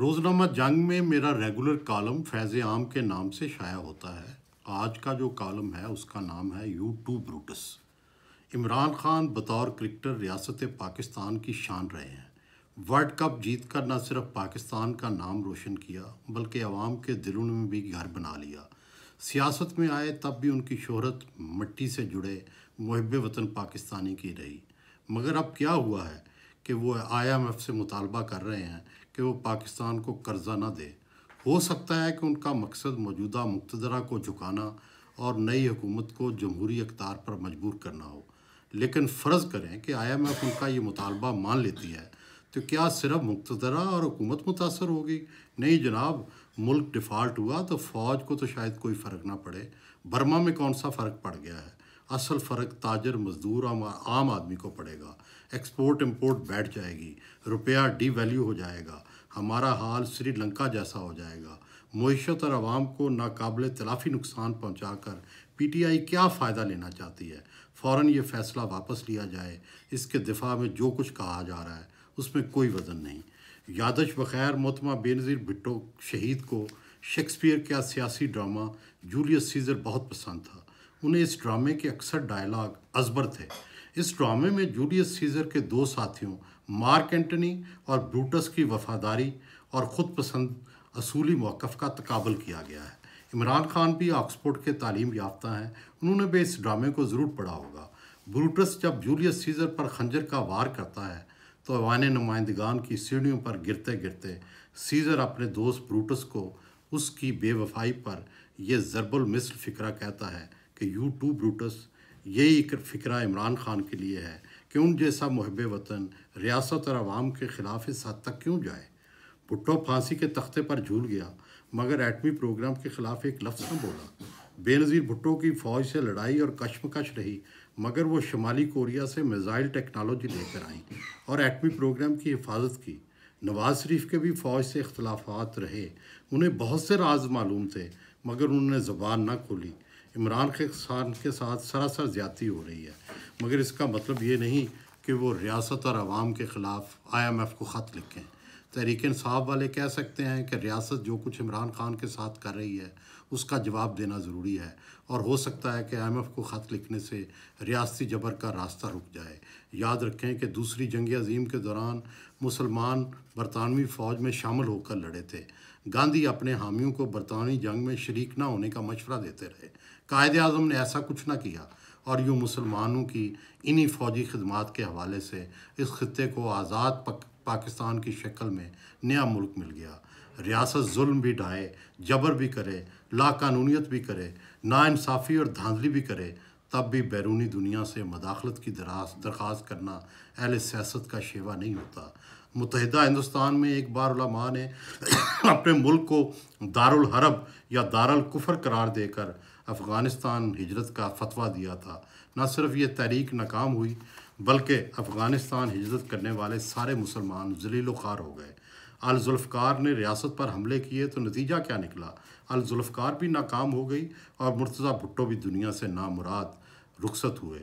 रोज़नामा जंग में मेरा रेगुलर कॉलम फैज़ आम के नाम से शाया होता है। आज का जो कॉलम है उसका नाम है you too Brutus. Imran Khan बतौर क्रिकेटर रियासत पाकिस्तान की शान रहे हैं। वर्ल्ड कप जीतकर न सिर्फ पाकिस्तान का नाम रोशन किया बल्कि अवाम के दिलों में भी घर बना लिया। सियासत में आए तब भी उनकी शोहरत मिट्टी से जुड़े मुहिब वतन पाकिस्तानी की रही। मगर अब क्या हुआ है कि वो IMF से मुतालबा कर रहे हैं कि वो पाकिस्तान को कर्जा ना दे। हो सकता है कि उनका मकसद मौजूदा मुक़तदरा को झुकाना और नई हुकूमत को जमहूरी इक़्तिदार पर मजबूर करना हो। लेकिन फ़र्ज़ करें कि IMF उनका ये मुतालबा मान लेती है तो क्या सिर्फ मुक़तदरा और हुकूमत मुतासर होगी? नहीं जनाब, मुल्क डिफ़ॉल्ट हुआ तो फ़ौज को तो शायद कोई फ़र्क ना पड़े। बर्मा में कौन सा फ़र्क पड़ गया है? असल फ़र्क ताजर मज़दूर आम आदमी को पड़ेगा। एक्सपोर्ट इंपोर्ट बैठ जाएगी, रुपया डीवैल्यू हो जाएगा, हमारा हाल श्रीलंका जैसा हो जाएगा। मईशत और आवाम को नाकाबिल तलाफ़ी नुकसान पहुँचाकर PTI क्या फ़ायदा लेना चाहती है? फ़ौरन ये फ़ैसला वापस लिया जाए। इसके दिफा में जो कुछ कहा जा रहा है उसमें कोई वज़न नहीं। यादश बखैर मोहतरमा बेनज़ीर भुट्टो शहीद को शेक्सपियर का सियासी ड्रामा जूलियस सीज़र बहुत पसंद था। उन्हें इस ड्रामे के अक्सर डायलॉग अजबर थे। इस ड्रामे में जूलियस सीज़र के दो साथियों मार्क एंटनी और ब्रूटस की वफादारी और ख़ुद पसंद असूली मौक़िफ़ का तकाबल किया गया है। इमरान खान भी ऑक्सफोर्ड के तालीम याफ्ता हैं, उन्होंने भी इस ड्रामे को ज़रूर पढ़ा होगा। ब्रूटस जब जूलियस सीज़र पर खंजर का वार करता है तो ऐवान नुमाइंदगान की सीढ़ियों पर गिरते गिरते सीज़र अपने दोस्त ब्रूटस को उसकी बेवफाई पर यह ज़रबुल मिस्ल फ़िक्रा कहता है कि यू टू ब्रूटस। यही एक फ़िक्रा इमरान खान के लिए है कि उन जैसा मुहिब वतन रियासत और आवाम के ख़िलाफ़ इस हद तक क्यों जाए। भुट्टो फांसी के तख्ते पर झूल गया मगर एटमी प्रोग्राम के ख़िलाफ़ एक लफ्ज़ न बोला। बेनज़ीर भुट्टो की फ़ौज से लड़ाई और कशमकश रही मगर वो शुमाली कोरिया से मिज़ाइल टेक्नोलॉजी लेकर आई और एटमी प्रोग्राम की हिफाजत की। नवाज़ शरीफ के भी फ़ौज से इख्तलाफात रहे, उन्हें बहुत से राज मालूम थे मगर उन्होंने ज़बान ना खोली। इमरान खान के साथ सरासर ज़्यादती हो रही है मगर इसका मतलब ये नहीं कि वो रियासत और आवाम के ख़िलाफ़ IMF को ख़त लिखें। तहरीक इंसाफ वाले कह सकते हैं कि रियासत जो कुछ इमरान खान के साथ कर रही है उसका जवाब देना ज़रूरी है और हो सकता है कि IMF को ख़त लिखने से रियासती जबर का रास्ता रुक जाए। याद रखें कि दूसरी जंग अज़ीम के दौरान मुसलमान बरतानवी फ़ौज में शामिल होकर लड़े थे। गांधी अपने हामियों को बरतानवी जंग में शरीक ना होने का मशवरा देते रहे। कायदे आज़म ने ऐसा कुछ ना किया और यूँ मुसलमानों की इन्हीं फ़ौजी खिदमात के हवाले से इस खित्ते को आज़ाद पाकिस्तान की शक्ल में नया मुल्क मिल गया। रियासत जुल्म भी ढाए, जबर भी करे, लाकानूनियत भी करे, नाइंसाफ़ी और धांधली भी करे, तब भी बैरूनी दुनिया से मदाखलत की दरख्वास्त करना अहले सियासत का शेवा नहीं होता। मुत्तहिदा हिंदुस्तान में एक बार उलमा ने अपने मुल्क को दारुल हरब या दारुल कुफर करार देकर अफ़गानिस्तान हिजरत का फतवा दिया था। न सिर्फ ये तहरीक नाकाम हुई बल्कि अफ़गानिस्तान हिजरत करने वाले सारे मुसलमान ज़लील ख़ार हो गए। अल जुल्फ़कार ने रियासत पर हमले किए तो नतीजा क्या निकला? अल जुल्फ़कार भी नाकाम हो गई और मुर्तज़ा भुट्टो भी दुनिया से नामुराद रुखसत हुए।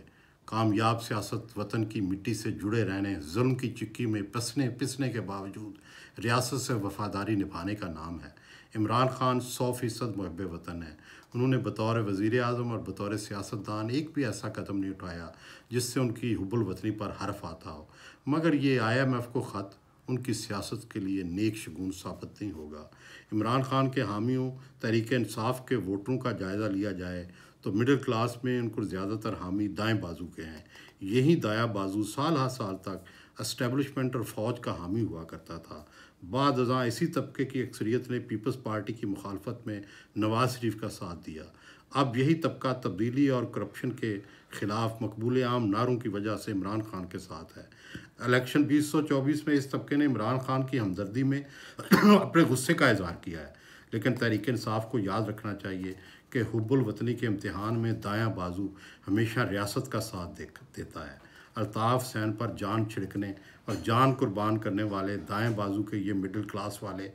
कामयाब सियासत वतन की मिट्टी से जुड़े रहने, जुल्म की चिक्की में पिसने के बावजूद रियासत से वफ़ादारी निभाने का नाम है। इमरान खान 100% मुहिब वतन है। उन्होंने बतौर वज़ीर आज़म और बतौर सियासतदान एक भी ऐसा कदम नहीं उठाया जिससे उनकी हुब्बुल वतनी पर हर्फ आता हो। मगर ये IMF को ख़त उनकी सियासत के लिए नेक शगुन साबित नहीं होगा। इमरान खान के हामियों तहरीक इंसाफ के वोटरों का जायज़ा लिया जाए तो मिडिल क्लास में उनको ज़्यादातर हामी दाएं बाजू के हैं। यही दायां बाजू साल हर साल तक एस्टेब्लिशमेंट और फ़ौज का हामी हुआ करता था। बाद अज़ां इसी तबके की अक्सरियत ने पीपल्स पार्टी की मुखालफत में नवाज़ शरीफ का साथ दिया। अब यही तबका तब्दीली और करप्शन के ख़िलाफ़ मकबूल आम नारों की वजह से इमरान खान के साथ है। इलेक्शन 2024 में इस तबके ने इमरान खान की हमदर्दी में अपने गुस्से का इज़हार किया है, लेकिन तहरीक इंसाफ को याद रखना चाहिए कि हुब्बुल वतनी के इम्तिहान में दायां बाजू हमेशा रियासत का साथ देता है। अल्ताफ़ हुसैन पर जान छिड़कने और जान कुर्बान करने वाले दाएं बाजू के ये मिडिल क्लास वाले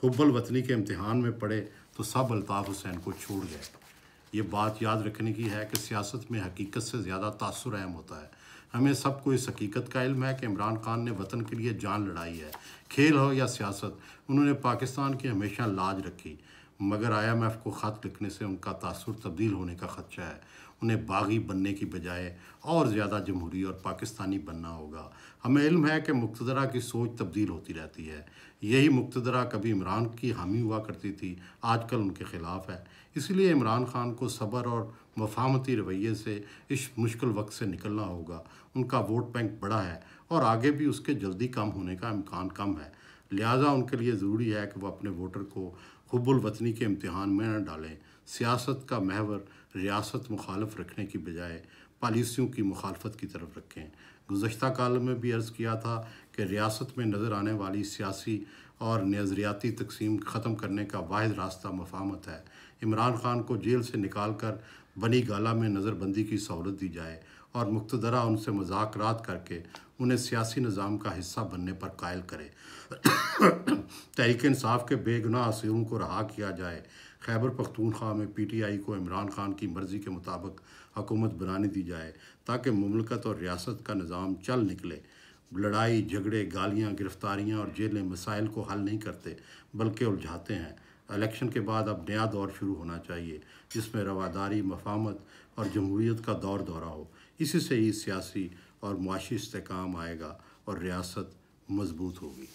हुब्बुल वतनी के इम्तिहान में पड़े तो सब अल्ताफ़ हुसैन को छोड़ गए। ये बात याद रखने की है कि सियासत में हकीकत से ज़्यादा तासुर अहम होता है। हमें सबको इस हकीकत का इल्म है कि इमरान खान ने वतन के लिए जान लड़ाई है। खेल हो या सियासत, उन्होंने पाकिस्तान की हमेशा लाज रखी। मगर IMF को ख़त लिखने से उनका तासुर तब्दील होने का ख़दशा है। उन्हें बागी बनने की बजाय और ज़्यादा जमहूरी और पाकिस्तानी बनना होगा। हमें इल्म है कि मुक़्तदरा की सोच तब्दील होती रहती है। यही मुक़्तदरा कभी इमरान की हामी हुआ करती थी, आजकल उनके ख़िलाफ़ है। इसलिए इमरान खान को सब्र और मफ़ाहमती रवैये से इस मुश्किल वक्त से निकलना होगा। उनका वोट बैंक बड़ा है और आगे भी उसके जल्दी कम होने का इम्कान कम है। लिहाजा उनके लिए ज़रूरी है कि वह अपने वोटर को हुब्बुल वतनी के इम्तिहान में न डालें। सियासत का महवर रियासत मुखालफ रखने की बजाय पॉलिसियों की मुखालफत की तरफ रखें। गुज़श्ता काल में भी अर्ज़ किया था कि रियासत में नज़र आने वाली सियासी और नज़रियाती तकसीम ख़त्म करने का वाहिद रास्ता मफ़ाहमत है। इमरान खान को जेल से निकाल कर बनी गाला में नज़रबंदी की सहूलत दी जाए और मुक़्तदरा उनसे मज़ाकरात करके उन्हें सियासी निज़ाम का हिस्सा बनने पर कायल करे। तहरीक इंसाफ के बेगुनाह असीरों को रहा किया जाए। खैबर पख्तूनख्वा में PTI को इमरान खान की मर्ज़ी के मुताबिक हुकूमत बनाने दी जाए ताकि मुमलकत और रियासत का निज़ाम चल निकले। लड़ाई झगड़े, गालियाँ, गिरफ्तारियाँ और जेलें मसाइल को हल नहीं करते बल्कि उलझाते हैं। इलेक्शन के बाद अब नया दौर शुरू होना चाहिए जिसमें रवादारी, मफाहमत और जमहूरियत का दौरा हो। इसी से ही सियासी और मुआशी इस्तेहकाम आएगा और रियासत मजबूत होगी।